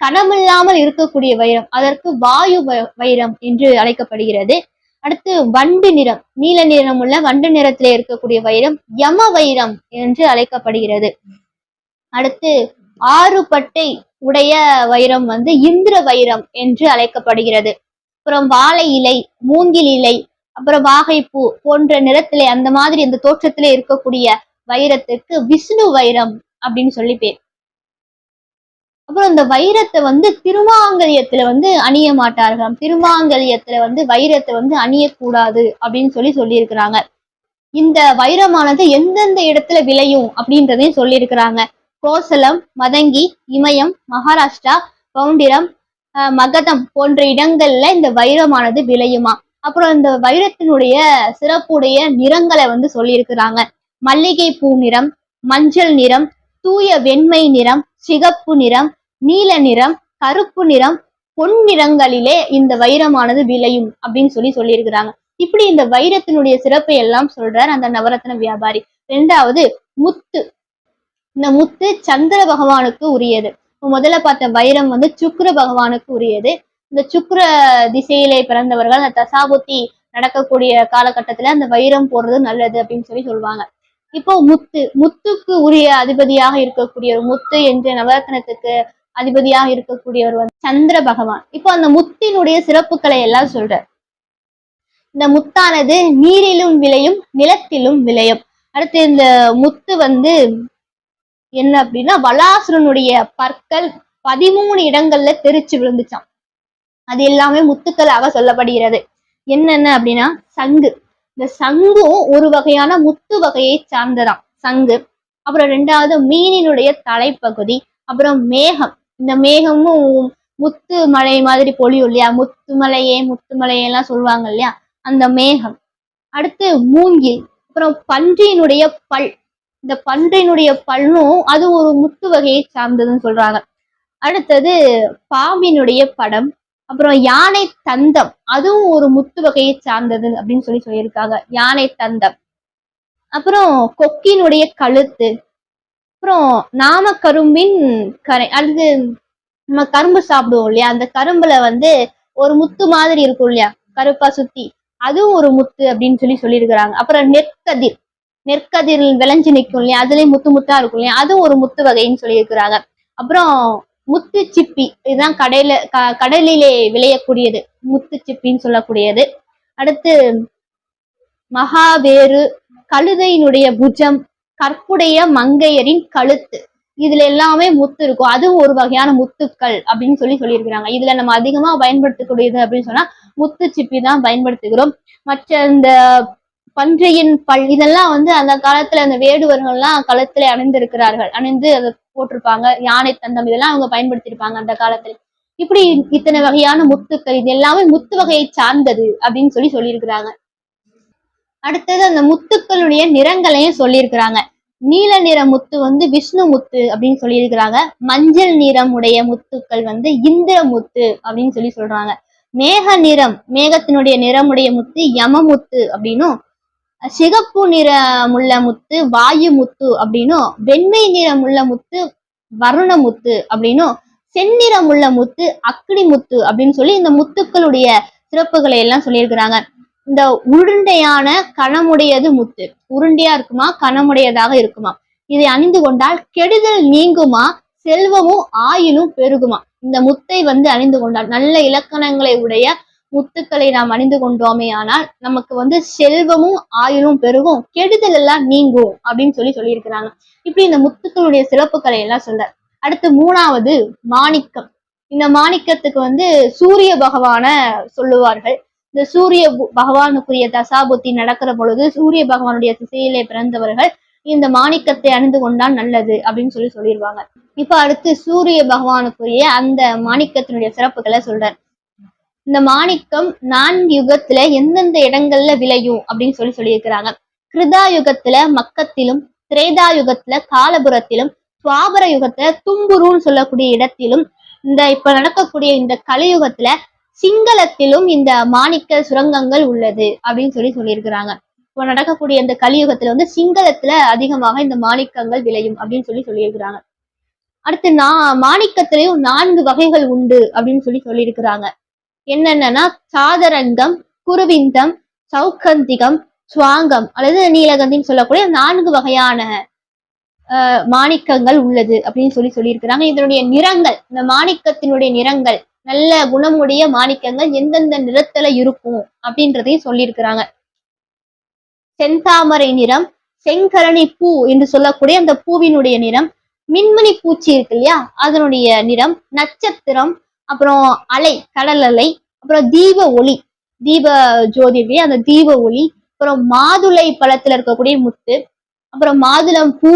கனமில்லாமல் இருக்கக்கூடிய வைரம் அதற்கு வாயு வைரம் என்று அழைக்கப்படுகிறது. அடுத்து வண்டு நிறம், நீல நிறம் உள்ள வண்டு நிறத்திலே இருக்கக்கூடிய வைரம் யம வைரம் என்று அழைக்கப்படுகிறது. அடுத்து 6 பட்டை உடைய வைரம் வந்து இந்திர வைரம் என்று அழைக்கப்படுகிறது. அப்புறம் வாழை இலை, மூங்கில் இலை, அப்புறம் வாகைப்பூ போன்ற நிறத்திலே அந்த மாதிரி அந்த தோற்றத்திலே இருக்கக்கூடிய வைரத்துக்கு விஷ்ணு வைரம் அப்படின்னு சொல்லி பேர். அப்புறம் இந்த வைரத்தை வந்து திருமாங்கல்யத்துல வந்து அணிய மாட்டார்கள். திருமாங்கல்யத்துல வந்து வைரத்தை வந்து அணியக்கூடாது அப்படின்னு சொல்லியிருக்கிறாங்க. இந்த வைரமானது எந்தெந்த இடத்துல விளையும் அப்படின்றதையும் சொல்லியிருக்கிறாங்க. கோசலம், மதங்கி, இமயம், மகாராஷ்டிரா, பவுண்டிரம், மகதம் போன்ற இடங்கள்ல இந்த வைரமானது விளையுமா. அப்புறம் இந்த வைரத்தினுடைய சிறப்புடைய நிறங்களை வந்து சொல்லியிருக்கிறாங்க. மல்லிகை பூ நிறம், மஞ்சள் நிறம், தூய வெண்மை நிறம், சிகப்பு நிறம், நீல நிறம், கருப்பு நிறம், பொன் நிறங்களிலே இந்த வைரமானது விளையும் அப்படின்னு சொல்லியிருக்கிறாங்க. இப்படி இந்த வைரத்தினுடைய சிறப்பை எல்லாம் சொல்றார் அந்த நவரத்ன வியாபாரி. 2வது முத்து. இந்த முத்து சந்திர பகவானுக்கு உரியது. முதல்ல பார்த்த வைரம் வந்து சுக்கிர பகவானுக்கு உரியது. இந்த சுக்கிர திசையிலே பிறந்தவர்கள் அந்த தசாபுத்தி நடக்கக்கூடிய காலகட்டத்துல அந்த வைரம் போடுறது நல்லது அப்படின்னு சொல்லுவாங்க. இப்போ முத்துக்கு உரிய அதிபதியாக இருக்கக்கூடிய ஒரு முத்து என்ற நவரத்னத்துக்கு அதிபதியாக இருக்கக்கூடியவர் வந்து சந்திர பகவான். இப்போ அந்த முத்தினுடைய சிறப்புகளை எல்லாம் சொல்ற. இந்த முத்தானது நீரிலும் விளையும், நிலத்திலும் விளையும். அடுத்து இந்த முத்து வந்து என்ன அப்படின்னா வலாசுரனுடைய பற்கள் 13 இடங்கள்ல தெரிச்சு விழுந்துச்சான். அது எல்லாமே முத்துக்களாக சொல்லப்படுகிறது. என்னென்ன அப்படின்னா சங்கு. இந்த சங்கும் ஒரு வகையான முத்து வகையை சார்ந்ததாம் சங்கு. அப்புறம் 2வது மீனினுடைய தலைப்பகுதி. அப்புறம் மேகம். இந்த மேகமும் முத்து மலை மாதிரி பொழியும் இல்லையா, முத்துமலையெல்லாம் சொல்லுவாங்க இல்லையா, அந்த மேகம். அடுத்து மூங்கில். அப்புறம் பன்றியினுடைய பல். இந்த பன்றியினுடைய பல்லும் அது ஒரு முத்து வகையை சார்ந்ததுன்னு சொல்றாங்க. அடுத்தது பாம்பினுடைய படம். அப்புறம் யானை தந்தம், அதுவும் ஒரு முத்து வகையை சார்ந்தது அப்படின்னு சொல்லியிருக்காங்க. யானை தந்தம். அப்புறம் கொக்கினுடைய கழுத்து. அப்புறம் நாமக்கரும்பின் கரை. அடுத்து நம்ம கரும்பு சாப்பிடுவோம் இல்லையா, அந்த கரும்புல வந்து ஒரு முத்து மாதிரி இருக்கும் இல்லையா, கருப்பா சுத்தி, அதுவும் ஒரு முத்து அப்படின்னு சொல்லியிருக்கிறாங்க. அப்புறம் நெற்கதிர் விளைஞ்சு நிற்கும் இல்லையா, அதுலயும் முத்து முத்தா இருக்கும் இல்லையா, அதுவும் ஒரு முத்து வகைன்னு சொல்லியிருக்கிறாங்க. அப்புறம் முத்து சிப்பி, இதுதான் கடலிலே விளையக்கூடியது, முத்து சிப்பின்னு சொல்லக்கூடியது. அடுத்து மகாவேறு, கழுதையினுடைய புஜம், கற்புடைய மங்கையரின் கழுத்து, இதுல எல்லாமே முத்து இருக்கும். அதுவும் ஒரு வகையான முத்துக்கள் அப்படின்னு சொல்லியிருக்கிறாங்க. இதுல நம்ம அதிகமா பயன்படுத்தக்கூடியது அப்படின்னு சொன்னா முத்து சிப்பி தான் பயன்படுத்துகிறோம். மற்ற இந்த பன்றையின் பல் இதெல்லாம் வந்து அந்த காலத்துல அந்த வேடுவர்கள்லாம் கழுத்துல அணிந்திருக்கிறார்கள், அணிந்து அதை போட்டிருப்பாங்க. யானை தந்தம் இதெல்லாம் அவங்க பயன்படுத்தியிருப்பாங்க அந்த காலத்துல. இப்படி இத்தனை வகையான முத்துக்கள், இது எல்லாமே முத்து வகையை சார்ந்தது அப்படின்னு சொல்லியிருக்கிறாங்க. அடுத்தது அந்த முத்துக்களுடைய நிறங்களையும் சொல்லியிருக்கிறாங்க. நீல நிற முத்து வந்து விஷ்ணு முத்து அப்படின்னு சொல்லியிருக்கிறாங்க. மஞ்சள் நிறம் உடைய முத்துக்கள் வந்து இந்திர முத்து அப்படின்னு சொல்றாங்க. மேக நிறம், மேகத்தினுடைய நிறமுடைய முத்து யமமுத்து அப்படின்னும், சிகப்பு நிறமுள்ள முத்து வாயு முத்து அப்படின்னும், வெண்மை நிறமுள்ள முத்து வருண முத்து அப்படின்னும், செந்நிறமுள்ள முத்து அக்னி முத்து அப்படின்னு சொல்லி இந்த முத்துக்களுடைய சிறப்புகளை எல்லாம் சொல்லியிருக்கிறாங்க. இந்த உருண்டையான கணமுடையது முத்து. உருண்டையா இருக்குமா, கணமுடையதாக இருக்குமா. இதை அணிந்து கொண்டால் கெடுதல் நீங்குமா, செல்வமும் ஆயுளும் பெருகுமா. இந்த முத்தை வந்து அணிந்து கொண்டால், நல்ல இலக்கணங்களை உடைய முத்துக்களை நாம் அணிந்து கொண்டோமே ஆனால் நமக்கு வந்து செல்வமும் ஆயுளும் பெருகும், கெடுதல் எல்லாம் நீங்கும் அப்படின்னு சொல்லியிருக்கிறாங்க. இப்படி இந்த முத்துக்களுடைய சிறப்புகளை எல்லாம் சொல்ற. அடுத்து 3வது மாணிக்கம். இந்த மாணிக்கத்துக்கு வந்து சூரிய பகவான சொல்லுவார்கள். இந்த சூரிய பகவானுக்குரிய தசாபுத்தி நடக்கிற பொழுது சூரிய பகவானுடைய திசையிலே பிறந்தவர்கள் இந்த மாணிக்கத்தை அணிந்து கொண்டால் நல்லது அப்படின்னு சொல்லிடுவாங்க. இப்ப அடுத்து சூரிய பகவானுக்குரிய அந்த மாணிக்கத்தினுடைய சிறப்புகளை சொல்றார். இந்த மாணிக்கம் 4 யுகத்துல எந்தெந்த இடங்கள்ல விளையும் அப்படின்னு சொல்லியிருக்கிறாங்க. கிருதா யுகத்துல மக்கத்திலும், திரேதா யுகத்துல காலபுரத்திலும், துவாபர யுகத்துல தும்புருன்னு சொல்லக்கூடிய இடத்திலும், இந்த இப்ப நடக்கக்கூடிய இந்த கலியுகத்துல சிங்களத்திலும் இந்த மாணிக்க சுரங்கங்கள் உள்ளது அப்படின்னு சொல்லியிருக்கிறாங்க. இப்போ நடக்கக்கூடிய இந்த கலியுகத்துல வந்து சிங்களத்துல அதிகமாக இந்த மாணிக்கங்கள் விளையும் அப்படின்னு சொல்லியிருக்கிறாங்க. அடுத்து மாணிக்கத்திலையும் 4 வகைகள் உண்டு அப்படின்னு சொல்லியிருக்கிறாங்க. என்னென்னா சாதரங்கம், குருவிந்தம், சௌகந்திகம், சுவாங்கம் அல்லது நீலகந்தின்னு சொல்லக்கூடிய 4 வகையான மாணிக்கங்கள் உள்ளது அப்படின்னு சொல்லியிருக்கிறாங்க. இதனுடைய நிறங்கள், இந்த மாணிக்கத்தினுடைய நிறங்கள், நல்ல குணமுடைய மாணிக்கங்கள் எந்தெந்த நிறத்துல இருக்கும் அப்படின்றதையும் சொல்லியிருக்கிறாங்க. செந்தாமரை நிறம், செங்கரணி பூ என்று சொல்லக்கூடிய அந்த பூவினுடைய நிறம், மின்மினி பூச்சி இருக்கு இல்லையா அதனுடைய நிறம், நட்சத்திரம், அப்புறம் அலை, கடல் அலை, அப்புறம் தீப ஒளி, தீப ஜோதி அந்த தீப ஒளி, அப்புறம் மாதுளை பழத்துல இருக்கக்கூடிய முத்து, அப்புறம் மாதுளம் பூ,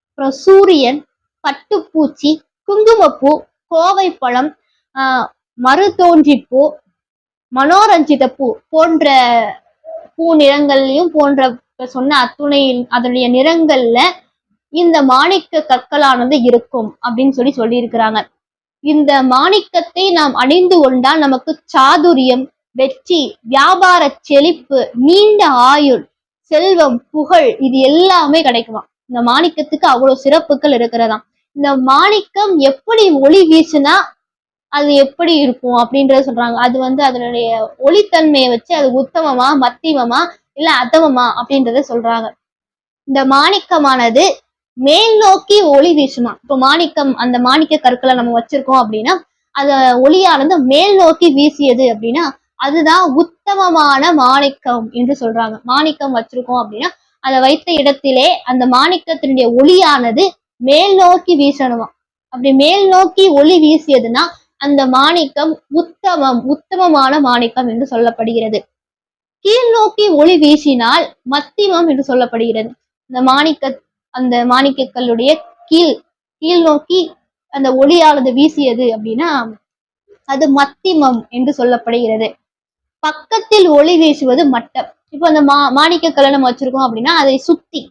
அப்புறம் சூரியன், பட்டுப்பூச்சி, குங்குமப்பூ, கோவை பழம், மருதோன்றி பூ, மனோரஞ்சித பூ போன்ற பூ நிறங்கள்லயும் போன்ற சொன்ன அத்துணை அதனுடைய நிறங்கள்ல இந்த மாணிக்க கற்களானது இருக்கும் அப்படின்னு சொல்லியிருக்கிறாங்க. இந்த மாணிக்கத்தை நாம் அணிந்து கொண்டால் நமக்கு சாதுரியம், வெற்றி, வியாபார செழிப்பு, நீண்ட ஆயுள், செல்வம், புகழ் இது எல்லாமே கிடைக்குமா. இந்த மாணிக்கத்துக்கு அவ்வளவு சிறப்புகள் இருக்கிறதாம். இந்த மாணிக்கம் எப்படி ஒளி வீசுனா அது எப்படி இருக்கும் அப்படின்றத சொல்றாங்க. அது வந்து அதனுடைய ஒளித்தன்மையை வச்சு அது உத்தமமா, மத்தியமமா, இல்ல அதமமா அப்படின்றத சொல்றாங்க. இந்த மாணிக்கமானது மேல் நோக்கி ஒளி வீசுமா. இப்போ மாணிக்கம், அந்த மாணிக்க கற்களை நம்ம வச்சிருக்கோம் அப்படின்னா அத ஒளியானது மேல் நோக்கி வீசியது அப்படின்னா அதுதான் உத்தமமான மாணிக்கம் என்று சொல்றாங்க. மாணிக்கம் வச்சிருக்கோம் அப்படின்னா அதை வைத்த இடத்திலே அந்த மாணிக்கத்தினுடைய ஒளியானது மேல் நோக்கி வீசணுமா. அப்படி மேல் நோக்கி ஒளி வீசியதுன்னா அந்த மாணிக்கம் உத்தமமான மாணிக்கம் என்று சொல்லப்படுகிறது. கீழ் நோக்கி ஒளி வீசினால் மத்திமம் என்று சொல்லப்படுகிறது. அந்த மாணிக்கங்களுடைய கீழ் நோக்கி அந்த ஒளியானது வீசியது அப்படின்னா அது மத்திமம் என்று சொல்லப்படுகிறது. பக்கத்தில் ஒளி வீசுவது மட்டம். இப்போ அந்த மாணிக்கக்கல்லை நம்ம வச்சிருக்கோம் அப்படின்னா அதை சுத்தி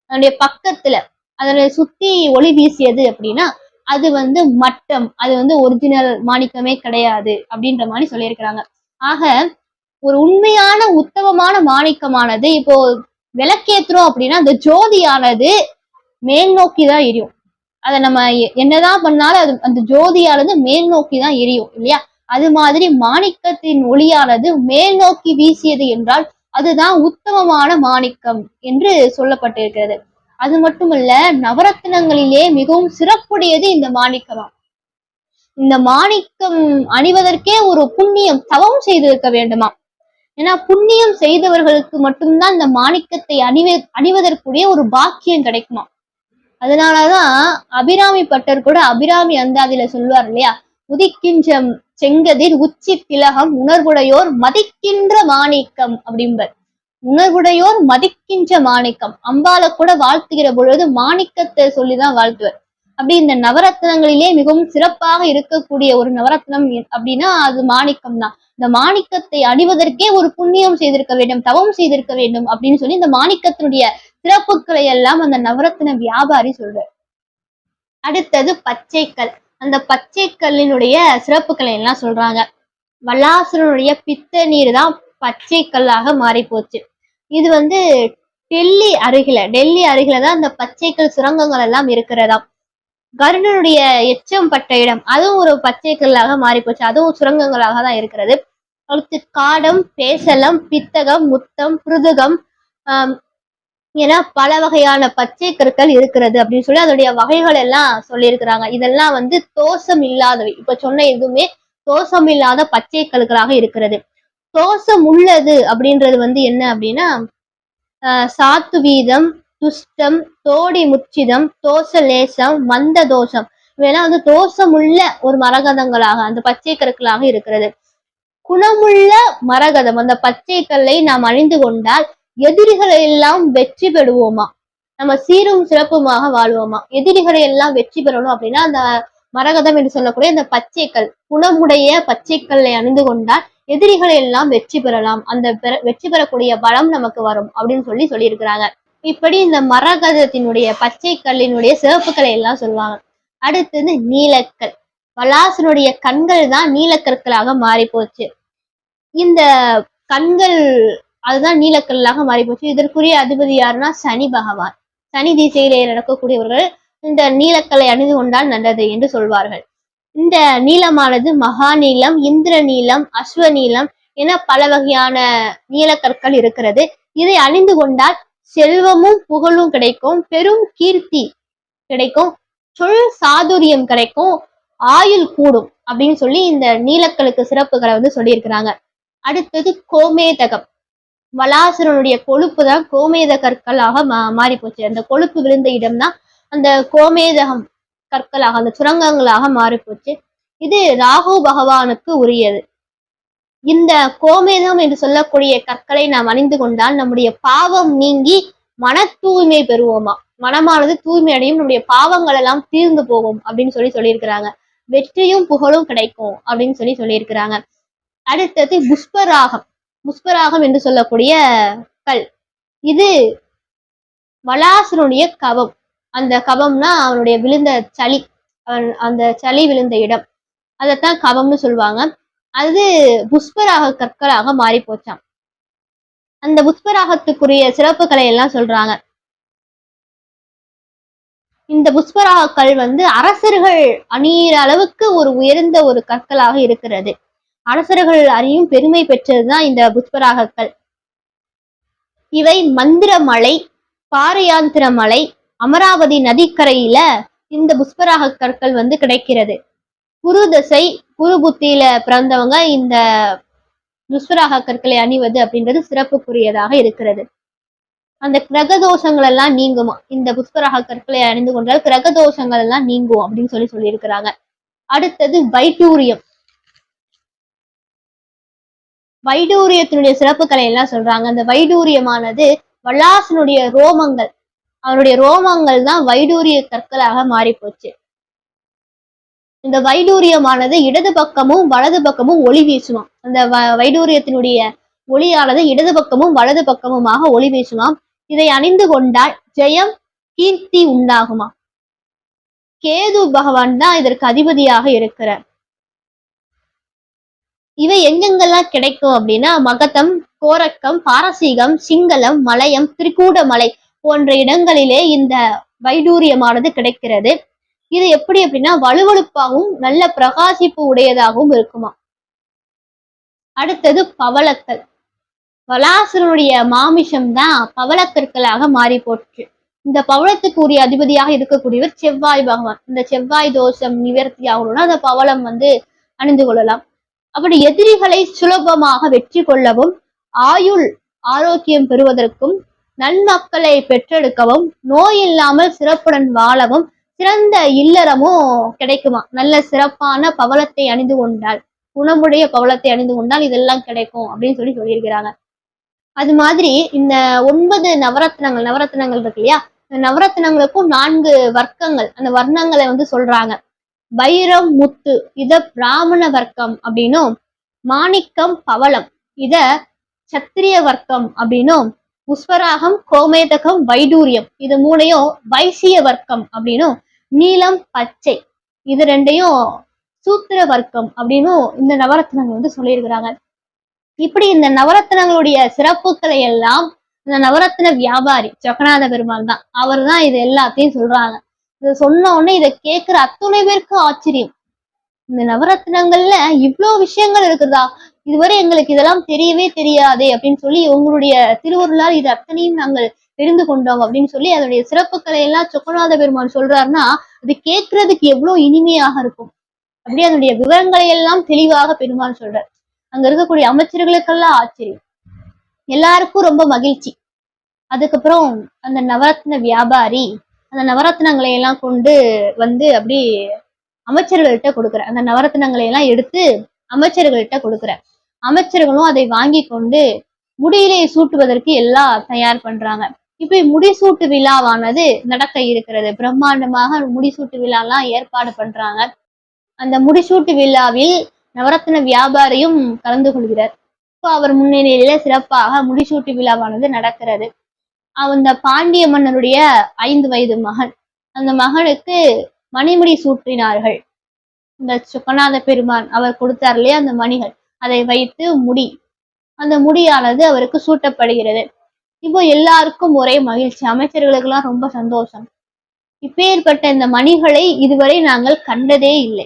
அதனுடைய பக்கத்துல அதனை சுத்தி ஒளி வீசியது அப்படின்னா அது வந்து மட்டம், அது வந்து ஒரிஜினல் மாணிக்கமே கிடையாது அப்படின்ற மாதிரி சொல்லியிருக்கிறாங்க. ஆக ஒரு உண்மையான உத்தமமான மாணிக்கமானது இப்போ விளக்கேத்துறோம் அப்படின்னா அந்த ஜோதியானது மேல் நோக்கி தான் எரியும். அதை நம்ம என்னதான் பண்ணாலும் அது அந்த ஜோதியானது மேல் நோக்கி தான் எரியும் இல்லையா. அது மாதிரி மாணிக்கத்தின் ஒளியானது மேல் நோக்கி வீசியது என்றால் அதுதான் உத்தமமான மாணிக்கம் என்று சொல்லப்பட்டிருக்கிறது. அது மட்டுமல்ல, நவரத்தினங்களிலே மிகவும் சிறப்புடையது இந்த மாணிக்கமாம். இந்த மாணிக்கம் அணிவதற்கே ஒரு புண்ணியம், தவம் செய்திருக்க வேண்டுமா. ஏன்னா புண்ணியம் செய்தவர்களுக்கு மட்டும்தான் இந்த மாணிக்கத்தை அணிவதற்குரிய ஒரு பாக்கியம் கிடைக்குமா. அதனாலதான் அபிராமி பட்டர் கூட அபிராமி அந்தாதியில சொல்லுவார் இல்லையா, உதிக்கின்ற செங்கதிர் உச்சி திலகம் உணர்வுடையோர் மதிக்கின்ற மாணிக்கம் அப்படின்பர். உணர்வுடையோர் மதிக்கின்ற மாணிக்கம். அம்பால கூட வாழ்த்துகிற பொழுது மாணிக்கத்தை சொல்லிதான் வாழ்த்துவர். அப்படி இந்த நவரத்னங்களிலே மிகவும் சிறப்பாக இருக்கக்கூடிய ஒரு நவரத்னம் அப்படின்னா அது மாணிக்கம் தான். இந்த மாணிக்கத்தை அணிவதற்கே ஒரு புண்ணியம் செய்திருக்க வேண்டும், தவம் செய்திருக்க வேண்டும் அப்படின்னு சொல்லி இந்த மாணிக்கத்தினுடைய சிறப்புகளை எல்லாம் அந்த நவரத்ன வியாபாரி சொல்றார். அடுத்தது பச்சைக்கல். அந்த பச்சைக்கல்லினுடைய சிறப்புகளை எல்லாம் சொல்றாங்க. வல்லாசுரனுடைய பித்த நீர் தான் பச்சை கல்லாக மாறி போச்சு. இது வந்து டெல்லி அருகில தான் அந்த பச்சைக்கல் சுரங்கங்கள் எல்லாம் இருக்கிறதாம். கருடனுடைய எச்சம் பட்ட இடம் அதுவும் ஒரு பச்சை கல்லாக மாறி போச்சு, அதுவும் சுரங்கங்களாக தான் இருக்கிறது. அடுத்து காடம், பேசலம், பித்தகம், முத்தம், பிருதுகம் என பல வகையான பச்சை கற்கள் இருக்கிறது அப்படின்னு சொல்லி அதோடைய வகைகள் எல்லாம் சொல்லியிருக்கிறாங்க. இதெல்லாம் வந்து தோஷம் இல்லாதவை. இப்ப சொன்ன எதுவுமே தோஷம் இல்லாத பச்சை கற்களாக இருக்கிறது. தோஷம் உள்ளது அப்படின்றது வந்து என்ன அப்படின்னா சாத்துவீதம், துஷ்டம், தோடி முச்சிதம், தோச லேசம், மந்த தோஷம் இவையெல்லாம் வந்து தோஷம் உள்ள ஒரு மரகதங்களாக அந்த பச்சை கற்களாக இருக்கிறது. குணமுள்ள மரகதம், அந்த பச்சை கல்லை நாம் அணிந்து கொண்டால் எதிரிகளை எல்லாம் வெற்றி பெறுவோமா. நம்ம சீரும் சிறப்புமாக வாழ்வோமா. எதிரிகளை எல்லாம் வெற்றி பெறணும் அப்படின்னா அந்த மரகதம் என்று சொல்லக்கூடிய இந்த பச்சைக்கல், குணமுடைய பச்சைக்கல்லை அணிந்து கொண்டால் எதிரிகளை எல்லாம் வெற்றி பெறலாம். அந்த வெற்றி பெறக்கூடிய பலம் நமக்கு வரும் அப்படின்னு சொல்லியிருக்கிறாங்க. இப்படி இந்த மரகதத்தினுடைய பச்சை கல்லினுடைய சிறப்புகளை எல்லாம் சொல்லுவாங்க. அடுத்தது நீலக்கல். வலாசனுடைய கண்கள் தான் நீலக்கற்களாக மாறி போச்சு. இந்த கண்கள் அதுதான் நீலக்கல்லாக மாறி போச்சு. இதற்குரிய அதிபதி யாருன்னா சனி பகவான். சனி திசையிலே நடக்கக்கூடியவர்கள் இந்த நீலக்கல்லை அணிந்து கொண்டால் நல்லது என்று சொல்வார்கள். இந்த நீளமானது மகா நீளம், இந்திர நீளம், அஸ்வ நீளம் என பல வகையான நீலக்கற்கள் இருக்கிறது. இதை அணிந்து கொண்டால் செல்வமும் புகழும் கிடைக்கும், பெரும் கீர்த்தி கிடைக்கும், சொல் சாதுரியம் கிடைக்கும், ஆயுள் கூடும் அப்படின்னு சொல்லி இந்த நீலக்கலுக்கு சிறப்புகளை சொல்லியிருக்கிறாங்க. அடுத்தது கோமேதகம். வலாசுரனுடைய கொழுப்பு தான் கோமேத கற்களாக மாறி போச்சு. அந்த கொழுப்பு விழுந்த இடம்தான் அந்த கோமேதகம் கற்களாக, அந்த சுரங்கங்களாக மாறி போச்சு. இது ராகு பகவானுக்கு உரியது. இந்த கோமேதம் என்று சொல்லக்கூடிய கற்களை நாம் அணிந்து கொண்டால் நம்முடைய பாவம் நீங்கி மன தூய்மை பெறுவோமா. மனமானது தூய்மை அடையும், நம்முடைய பாவங்கள் எல்லாம் தீர்ந்து போகும் அப்படின்னு சொல்லியிருக்கிறாங்க. வெற்றியும் புகழும் கிடைக்கும் அப்படின்னு சொல்லியிருக்கிறாங்க. அடுத்தது புஷ்பராகம். புஷ்பராகம் என்று சொல்லக்கூடிய கல், இது வலாசனுடைய கவம். அந்த கவம்னா அவனுடைய விழுந்த சளி, அந்த சளி விழுந்த இடம், அதைத்தான் கவம்னு சொல்லுவாங்க. அது புஷ்பராக கற்களாக மாறி போச்சான். அந்த புஷ்பராகத்துக்குரிய சிறப்புகளை எல்லாம் சொல்றாங்க. இந்த புஷ்பராக கல் அரசர்கள் அணியிற அளவுக்கு ஒரு உயர்ந்த ஒரு கற்களாக இருக்கிறது. அரசர்கள் அறியும் பெருமை பெற்றதுதான் இந்த புஷ்பராக கல். இவை மந்திரமலை, பாரயாந்திர மலை, அமராவதி நதிக்கரையில இந்த புஷ்பராக கற்கள் கிடைக்கிறது. குரு தசை, குரு புத்தியில பிறந்தவங்க இந்த புஷ்பராக கற்களை அணிவது அப்படின்றது சிறப்புக்குரியதாக இருக்கிறது. அந்த கிரகதோஷங்கள் எல்லாம் நீங்குமா. இந்த புஷ்பராக கற்களை அணிந்து கொண்டால் கிரகதோஷங்கள் எல்லாம் நீங்கும் அப்படின்னு சொல்லியிருக்கிறாங்க. அடுத்தது வைடூரியம். வைடூரியத்தினுடைய சிறப்புகளை எல்லாம் சொல்றாங்க. அந்த வைடூரியமானது வல்லாசனுடைய ரோமங்கள், அவனுடைய ரோமங்கள் தான் வைடூரிய கற்களாக மாறி போச்சு. இந்த வைடூரியமானது இடது பக்கமும் வலது பக்கமும் ஒளி வீசுமாம். அந்த வைடூரியத்தினுடைய ஒளியானது இடது பக்கமும் வலது பக்கமுமாக ஒளி வீசுமாம். இதை அணிந்து கொண்டால் ஜெயம், கீர்த்தி உண்டாகுமா. கேது பகவான் தான் இதற்கு அதிபதியாக இருக்கிறார். இவை எங்கெங்கெல்லாம் கிடைக்கும் அப்படின்னா மகதம், கோரக்கம், பாரசீகம், சிங்களம், மலையம், திரிகூடமலை போன்ற இடங்களிலே இந்த வைடூரியமானது கிடைக்கிறது. இது எப்படி அப்படின்னா வலுவழுப்பாகவும் நல்ல பிரகாசிப்பு உடையதாகவும் இருக்குமா. அடுத்தது பவளக்கல். வலாசுரனுடைய மாமிஷம் தான் பவளக்கற்களாக மாறி போச்சு. இந்த பவளத்துக்கு உரிய அதிபதியாக இருக்கக்கூடியவர் செவ்வாய் பகவான். இந்த செவ்வாய் தோஷம் நிவர்த்தி ஆகணும்னா அந்த பவளம் அணிந்து கொள்ளலாம். அப்படி எதிரிகளை சுலபமாக வெற்றி கொள்ளவும், ஆயுள் ஆரோக்கியம் பெறுவதற்கும், நன்மக்களை பெற்றெடுக்கவும், நோய் இல்லாமல் சிறப்புடன் வாழவும், சிறந்த இல்லறமும் கிடைக்குமா. நல்ல சிறப்பான பவளத்தை அணிந்து கொண்டால், குணமுடைய பவளத்தை அணிந்து கொண்டால் இதெல்லாம் கிடைக்கும் அப்படின்னு சொல்லியிருக்கிறாங்க. அது மாதிரி இந்த 9 நவரத்னங்கள் இருக்கு இல்லையா, இந்த நவரத்னங்களுக்கும் 4 வர்க்கங்கள், அந்த வர்ணங்களை சொல்றாங்க. வைரம், முத்து இத பிராமண வர்க்கம் அப்படின்னும், மாணிக்கம், பவளம் இத சத்திரிய வர்க்கம் அப்படின்னும், புஷ்பராகம், கோமேதகம், வைடூரியம் இது 3ஐயும் வைசிய வர்க்கம் அப்படின்னும், நீலம், பச்சை இது 2ஐயும் சூத்திர வர்க்கம் அப்படின்னும் இந்த நவரத்னங்கள் சொல்லியிருக்கிறாங்க. இப்படி இந்த நவரத்னங்களுடைய சிறப்புகளை எல்லாம் இந்த நவரத்ன வியாபாரி ஜெகநாத பெருமாள் தான், அவர் தான் இது எல்லாத்தையும் சொல்றாங்க. இதை சொன்ன உடனே இதை கேட்கிற அத்துணை பேருக்கு ஆச்சரியம். இந்த நவரத்னங்கள்ல இவ்வளவு விஷயங்கள் இருக்குதா, இதுவரை எங்களுக்கு இதெல்லாம் தெரியவே தெரியாதே அப்படின்னு சொல்லி உங்களுடைய திருவருளால் இது அத்தனையும் நாங்கள் தெரிந்து கொண்டோம் அப்படின்னு சொல்லி அதனுடைய சிறப்புகளை எல்லாம் சொக்கநாத பெருமான் சொல்றாருன்னா அது கேட்கறதுக்கு எவ்வளவு இனிமையாக இருக்கும். அப்படி அதனுடைய விவரங்களை எல்லாம் தெளிவாக பெருமான் சொல்றார். அங்க இருக்கக்கூடிய அமைச்சர்களுக்கெல்லாம் ஆச்சரியம், எல்லாருக்கும் ரொம்ப மகிழ்ச்சி. அதுக்கப்புறம் அந்த நவரத்ன வியாபாரி அந்த நவரத்னங்களை எல்லாம் கொண்டு அப்படி அமைச்சர்கள்ட்ட கொடுக்குற, அந்த நவரத்னங்களை எல்லாம் எடுத்து அமைச்சர்கள்ட்ட கொடுக்குற. அமைச்சர்களும் அதை வாங்கி கொண்டு முடியிலே சூட்டுவதற்கு எல்லாம் தயார் பண்றாங்க. இப்ப முடிசூட்டு விழாவானது நடக்க இருக்கிறது. பிரம்மாண்டமாக முடிசூட்டு விழாலாம் ஏற்பாடு பண்றாங்க. அந்த முடிசூட்டு விழாவில் நவரத்ன வியாபாரியும் கலந்து கொள்கிறார். இப்போ அவர் முன்னிலையில சிறப்பாக முடிசூட்டு விழாவானது நடக்கிறது. அந்த பாண்டிய மன்னனுடைய 5 வயது மகன், அந்த மகனுக்கு மணிமுடி சூட்டினார்கள். இந்த சொக்கநாத பெருமான் அவர் கொடுத்தார் இல்லையா அந்த மணிகள், அதை வைத்து அந்த முடியானது அவருக்கு சூட்டப்படுகிறது. இப்போ எல்லாருக்கும் ஒரே மகிழ்ச்சி, அமைச்சர்களுக்கு எல்லாம் ரொம்ப சந்தோஷம். இப்பேற்பட்ட இந்த மணிகளை இதுவரை நாங்கள் கண்டதே இல்லை.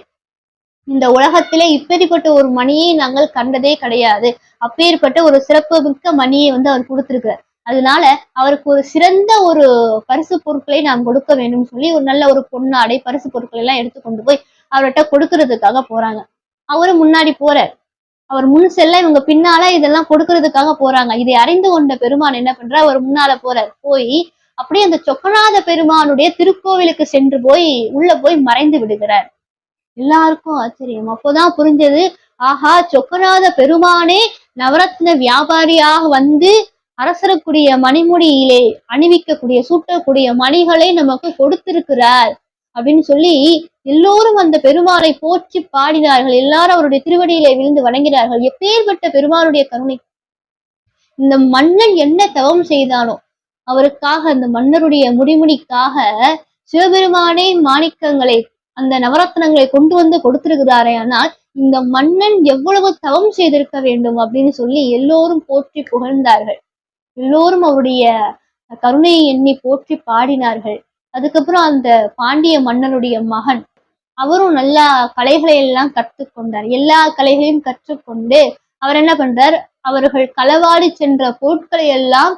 இந்த உலகத்திலே இப்பேற்பட்ட ஒரு மணியை நாங்கள் கண்டதே கிடையாது. அப்பேற்பட்ட ஒரு சிறப்பு மிக்க மணியை அவர் கொடுத்திருக்கிறார். அதனால அவருக்கு ஒரு சிறந்த ஒரு பரிசு பொருட்களை நாம் கொடுக்க வேண்டும் சொல்லி ஒரு நல்ல ஒரு பொன்னாடை பரிசு பொருட்களை எல்லாம் எடுத்து கொண்டு போய் அவர்கிட்ட கொடுக்கறதுக்காக போறாங்க. அவரும் முன்னாடி போறார். அவர் முன் செல்ல இவங்க பின்னால இதெல்லாம் கொடுக்கறதுக்காக போறாங்க. இதை அறிந்து கொண்ட பெருமான் என்ன பண்றார், அவர் முன்னால போறார். போய் அப்படியே அந்த சொக்கநாத பெருமானுடைய திருக்கோவிலுக்கு சென்று போய் உள்ள போய் மறைந்து விடுகிறார். எல்லாருக்கும் ஆச்சரியம். அப்போதான் புரிஞ்சது, ஆஹா, சொக்கநாத பெருமானே நவரத்ன வியாபாரியாக வந்து அரசரக்கூடிய மணிமுடியிலே அணிவிக்கக்கூடிய சூட்டக்கூடிய மணிகளை நமக்கு கொடுத்திருக்கிறார் அப்படின்னு சொல்லி எல்லோரும் அந்த பெருமாளை போற்றி பாடினார்கள். எல்லாரும் அவருடைய திருவடியிலே விழுந்து வணங்கினார்கள். எப்பேற்பட்ட பெருமாளுடைய கருணை! இந்த மன்னன் என்ன தவம் செய்தானோ அவருக்காக, அந்த மன்னருடைய முடிமுடிக்காக சிவபெருமானே மாணிக்கங்களை அந்த நவரத்னங்களை கொண்டு வந்து கொடுத்திருக்கிறாரே. ஆனால் இந்த மன்னன் எவ்வளவு தவம் செய்திருக்க வேண்டும் அப்படின்னு சொல்லி எல்லோரும் போற்றி புகழ்ந்தார்கள். எல்லோரும் அவருடைய கருணையை எண்ணி போற்றி பாடினார்கள். அதுக்கப்புறம் அந்த பாண்டிய மன்னனுடைய மகன் அவரும் நல்லா கலைகளை எல்லாம் கற்றுக்கொண்டார். எல்லா கலைகளையும் கற்றுக்கொண்டு அவர் என்ன பண்றார், அவர்கள் களவாடி சென்ற பொருட்களை எல்லாம்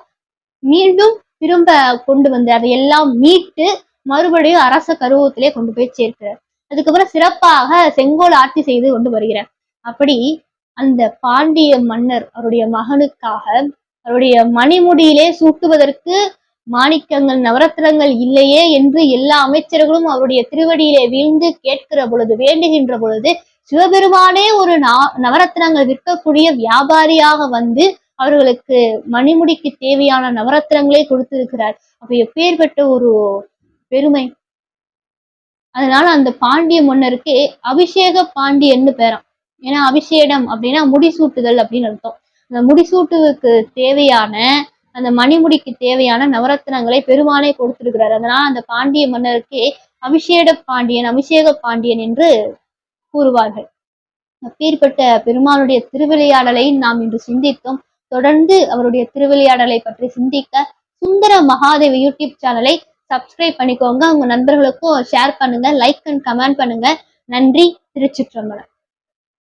மீண்டும் திரும்ப கொண்டு வந்து அதையெல்லாம் மீட்டு மறுபடியும் அரச கருவத்திலே கொண்டு போய் சேர்க்கிறார். அதுக்கப்புறம் சிறப்பாக செங்கோல் ஆட்சி செய்து கொண்டு வருகிறார். அப்படி அந்த பாண்டிய மன்னர் அவருடைய மகனுக்காக அவருடைய மணிமுடியிலே சூட்டுவதற்கு மாணிக்கங்கள் நவரத்னங்கள் இல்லையே என்று எல்லா அமைச்சர்களும் அவருடைய திருவடியிலே வீழ்ந்து கேட்கிற பொழுது, வேண்டுகின்ற பொழுது, சிவபெருமானே ஒரு நவரத்னங்கள் விற்கக்கூடிய வியாபாரியாக வந்து அவர்களுக்கு மணிமுடிக்கு தேவையான நவரத்னங்களே கொடுத்திருக்கிறார். அப்ப எப்பேற்பட்ட ஒரு பெருமை! அதனால அந்த பாண்டிய மன்னருக்கு அபிஷேக பாண்டியன்னு பேரம். ஏன்னா அபிஷேகம் அப்படின்னா முடிசூட்டுதல் அப்படின்னு அர்த்தம். அந்த முடிசூட்டுக்கு தேவையான அந்த மணிமுடிக்கு தேவையான நவரத்னங்களை பெருமானே கொடுத்திருக்கிறார். அதனால அந்த பாண்டிய மன்னருக்கு அபிஷேக பாண்டியன் என்று கூறுவார்கள். அப்பேற்பட்ட பெருமானுடைய திருவிளையாடலை நாம் இன்று சிந்தித்தோம். தொடர்ந்து அவருடைய திருவிளையாடலை பற்றி சிந்திக்க சுந்தர மகாதேவி யூடியூப் சேனலை சப்ஸ்கிரைப் பண்ணிக்கோங்க. உங்க நண்பர்களுக்கும் ஷேர் பண்ணுங்க, லைக் அண்ட் கமெண்ட் பண்ணுங்க. நன்றி. திருச்சிற்றம்பலம்.